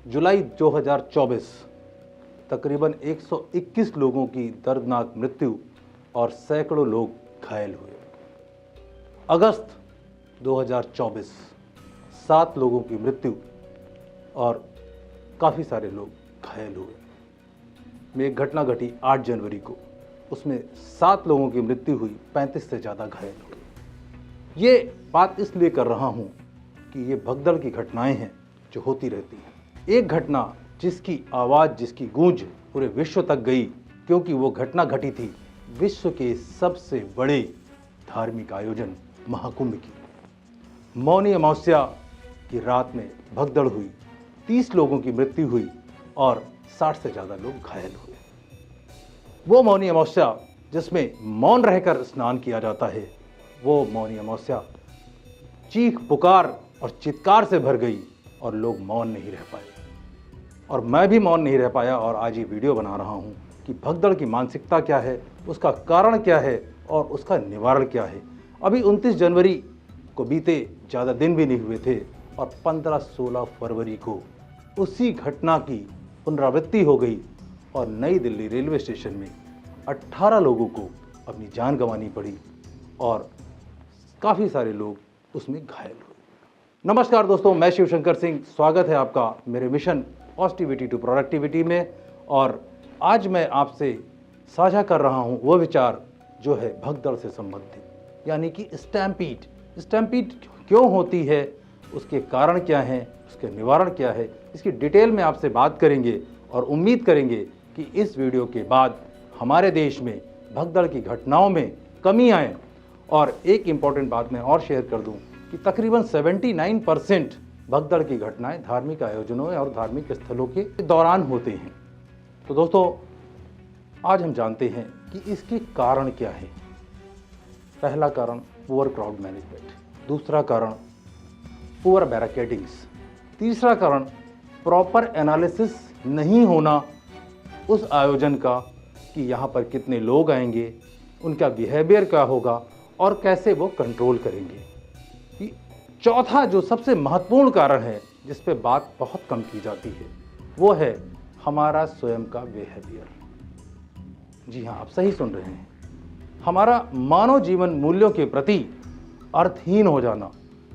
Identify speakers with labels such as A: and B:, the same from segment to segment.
A: जुलाई 2024 तकरीबन 121 लोगों की दर्दनाक मृत्यु और सैकड़ों लोग घायल हुए। अगस्त 2024 7 लोगों की मृत्यु और काफ़ी सारे लोग घायल हुए। में एक घटना घटी 8 जनवरी को, उसमें 7 लोगों की मृत्यु हुई, 35 से ज़्यादा घायल हुए। ये बात इसलिए कर रहा हूँ कि ये भगदड़ की घटनाएं हैं जो होती रहती हैं। एक घटना जिसकी आवाज़, जिसकी गूंज पूरे विश्व तक गई, क्योंकि वो घटना घटी थी विश्व के सबसे बड़े धार्मिक आयोजन महाकुंभ की। मौनी अमावस्या की रात में भगदड़ हुई, 30 लोगों की मृत्यु हुई और 60 से ज़्यादा लोग घायल हुए। वो मौनी अमावस्या जिसमें मौन रहकर स्नान किया जाता है, वो मौनी अमावस्या चीख पुकार और चित्कार से भर गई और लोग मौन नहीं रह पाए। और मैं भी मौन नहीं रह पाया और आज ये वीडियो बना रहा हूँ कि भगदड़ की मानसिकता क्या है, उसका कारण क्या है और उसका निवारण क्या है। अभी 29 जनवरी को बीते ज़्यादा दिन भी नहीं हुए थे और 15-16 फरवरी को उसी घटना की पुनरावृत्ति हो गई और नई दिल्ली रेलवे स्टेशन में 18 लोगों को अपनी जान गंवानी पड़ी और काफ़ी सारे लोग उसमें घायल हुए। नमस्कार दोस्तों, मैं शिवशंकर सिंह, स्वागत है आपका मेरे मिशन पॉजिटिविटी टू प्रोडक्टिविटी में। और आज मैं आपसे साझा कर रहा हूं वो विचार जो है भगदड़ से संबंधित, यानी कि स्टैम्पीड। स्टैम्पीड क्यों होती है, उसके कारण क्या हैं, उसके निवारण क्या है, इसकी डिटेल में आपसे बात करेंगे और उम्मीद करेंगे कि इस वीडियो के बाद हमारे देश में भगदड़ की घटनाओं में कमी आए। और एक इम्पॉर्टेंट बात मैं और शेयर कर दूं कि तकरीबन 79% भगदड़ की घटनाएं धार्मिक आयोजनों और धार्मिक स्थलों के दौरान होते हैं। तो दोस्तों, आज हम जानते हैं कि इसके कारण क्या है। पहला कारण पुअर क्राउड मैनेजमेंट, दूसरा कारण पुअर बैरिकेडिंग्स, तीसरा कारण प्रॉपर एनालिसिस नहीं होना उस आयोजन का कि यहाँ पर कितने लोग आएंगे, उनका बिहेवियर क्या होगा और कैसे वो कंट्रोल करेंगे। चौथा जो सबसे महत्वपूर्ण कारण है जिस पे बात बहुत कम की जाती है, वो है हमारा स्वयं का बिहेवियर। जी हाँ, आप सही सुन रहे हैं, हमारा मानव जीवन मूल्यों के प्रति अर्थहीन हो जाना,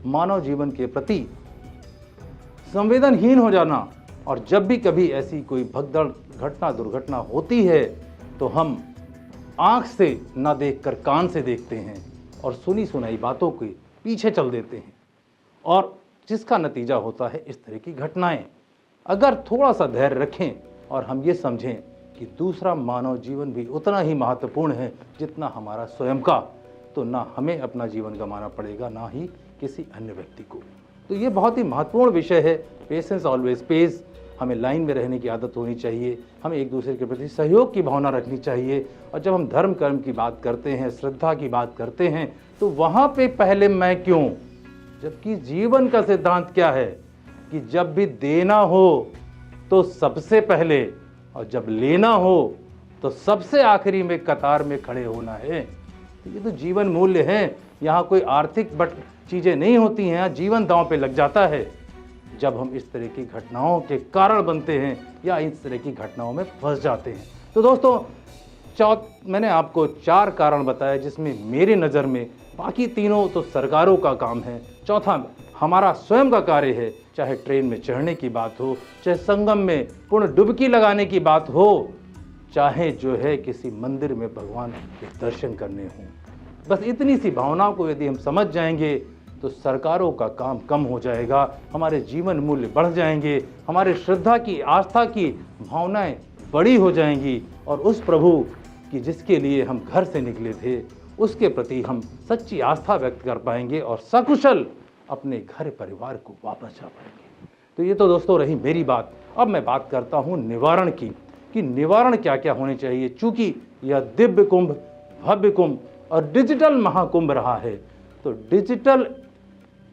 A: मानव जीवन के प्रति संवेदनहीन हो जाना। और जब भी कभी ऐसी कोई भगदड़ घटना, दुर्घटना होती है तो हम आंख से ना देखकर कान से देखते हैं और सुनी सुनाई बातों के पीछे चल देते हैं, और जिसका नतीजा होता है इस तरह की घटनाएं। अगर थोड़ा सा धैर्य रखें और हम ये समझें कि दूसरा मानव जीवन भी उतना ही महत्वपूर्ण है जितना हमारा स्वयं का, तो ना हमें अपना जीवन गंवाना पड़ेगा, ना ही किसी अन्य व्यक्ति को। तो ये बहुत ही महत्वपूर्ण विषय है। Patience always page. हमें लाइन में रहने की आदत होनी चाहिए, हमें एक दूसरे के प्रति सहयोग की भावना रखनी चाहिए। और जब हम धर्म कर्म की बात करते हैं, श्रद्धा की बात करते हैं, तो वहाँ पे पहले मैं क्यों, जबकि जीवन का सिद्धांत क्या है कि जब भी देना हो तो सबसे पहले, और जब लेना हो तो सबसे आखिरी में कतार में खड़े होना है। तो ये तो जीवन मूल्य हैं। यहाँ कोई आर्थिक चीज़ें नहीं होती हैं, यहाँ जीवन दांव पे लग जाता है जब हम इस तरह की घटनाओं के कारण बनते हैं या इस तरह की घटनाओं में फंस जाते हैं। तो दोस्तों, मैंने आपको 4 कारण बताए जिसमें मेरी नज़र में बाकी तीनों तो सरकारों का काम है, चौथा हमारा स्वयं का कार्य है। चाहे ट्रेन में चढ़ने की बात हो, चाहे संगम में पूर्ण डुबकी लगाने की बात हो, चाहे जो है किसी मंदिर में भगवान के दर्शन करने हों, बस इतनी सी भावनाओं को यदि हम समझ जाएंगे तो सरकारों का काम कम हो जाएगा, हमारे जीवन मूल्य बढ़ जाएंगे, हमारे श्रद्धा की, आस्था की भावनाएं बड़ी हो जाएंगी और उस प्रभु की जिसके लिए हम घर से निकले थे उसके प्रति हम सच्ची आस्था व्यक्त कर पाएंगे और सकुशल अपने घर परिवार को वापस जा पाएंगे। तो ये तो दोस्तों रही मेरी बात। अब मैं बात करता हूँ निवारण की, कि निवारण क्या क्या होने चाहिए। चूँकि यह दिव्य कुंभ, भव्य कुंभ और डिजिटल महाकुंभ रहा है, तो डिजिटल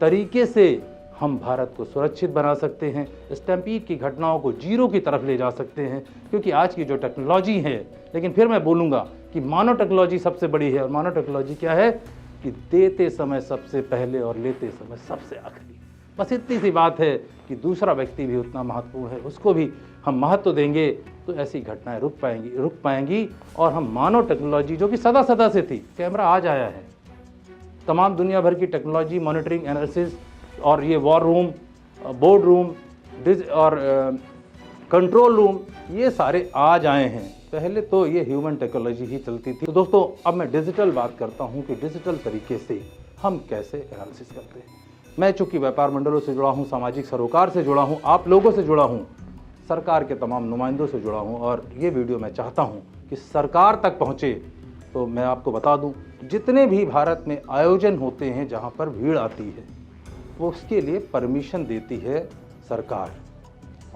A: तरीके से हम भारत को सुरक्षित बना सकते हैं, स्टैम्पीड की घटनाओं को जीरो की तरफ ले जा सकते हैं। क्योंकि आज की जो टेक्नोलॉजी है, लेकिन फिर मैं बोलूँगा कि मानव टेक्नोलॉजी सबसे बड़ी है। और मानव टेक्नोलॉजी क्या है कि देते समय सबसे पहले और लेते समय सबसे आखिरी। बस इतनी सी बात है कि दूसरा व्यक्ति भी उतना महत्वपूर्ण है, उसको भी हम महत्व देंगे, तो ऐसी घटनाएं रुक पाएंगी और हम मानव टेक्नोलॉजी जो कि सदा से थी, कैमरा आज आया है, तमाम दुनिया भर की टेक्नोलॉजी, मॉनिटरिंग, एनालिसिस और ये वॉर रूम, बोर्ड रूम और कंट्रोल रूम, ये सारे आज आए हैं। पहले तो ये ह्यूमन टेक्नोलॉजी ही चलती थी। तो दोस्तों अब मैं डिजिटल बात करता हूँ कि डिजिटल तरीके से हम कैसे एनालिसिस करते हैं। मैं चूँकि व्यापार मंडलों से जुड़ा हूँ, सामाजिक सरोकार से जुड़ा हूँ, आप लोगों से जुड़ा हूँ, सरकार के तमाम नुमाइंदों से जुड़ा हूँ और ये वीडियो मैं चाहता हूँ कि सरकार तक पहुँचे। तो मैं आपको बता दूँ, जितने भी भारत में आयोजन होते हैं जहाँ पर भीड़ आती है, वो उसके लिए परमिशन देती है सरकार।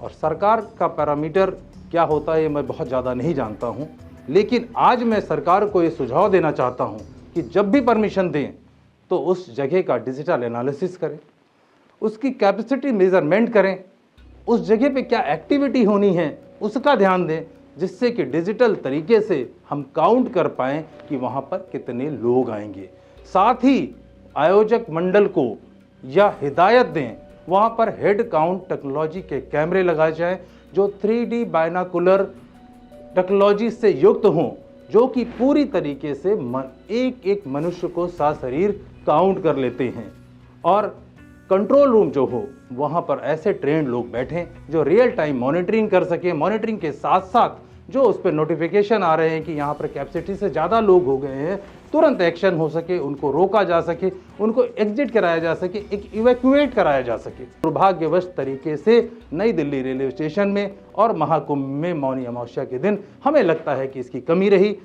A: और सरकार का पैरामीटर क्या होता है ये मैं बहुत ज़्यादा नहीं जानता हूँ, लेकिन आज मैं सरकार को ये सुझाव देना चाहता हूँ कि जब भी परमिशन दें तो उस जगह का डिजिटल एनालिसिस करें, उसकी कैपेसिटी मेजरमेंट करें, उस जगह पे क्या एक्टिविटी होनी है उसका ध्यान दें, जिससे कि डिजिटल तरीके से हम काउंट कर पाएँ कि वहाँ पर कितने लोग आएंगे। साथ ही आयोजक मंडल को या हिदायत दें, वहाँ पर हेड काउंट टेक्नोलॉजी के कैमरे लगाए जाएं जो 3D बाइनाकुलर टेक्नोलॉजी से युक्त हों, जो कि पूरी तरीके से एक एक मनुष्य को सशरीर काउंट कर लेते हैं। और कंट्रोल रूम जो हो, वहाँ पर ऐसे ट्रेंड लोग बैठें जो रियल टाइम मॉनिटरिंग कर सकें। मॉनिटरिंग के साथ साथ जो उस पर नोटिफिकेशन आ रहे हैं कि यहाँ पर कैपेसिटी से ज़्यादा लोग हो गए हैं, तुरंत एक्शन हो सके, उनको रोका जा सके, उनको एग्जिट कराया जा सके, एक इवैक्यूएट कराया जा सके। दुर्भाग्यवश तरीके से नई दिल्ली रेलवे स्टेशन में और महाकुंभ में मौनी अमावस्या के दिन हमें लगता है कि इसकी कमी रही।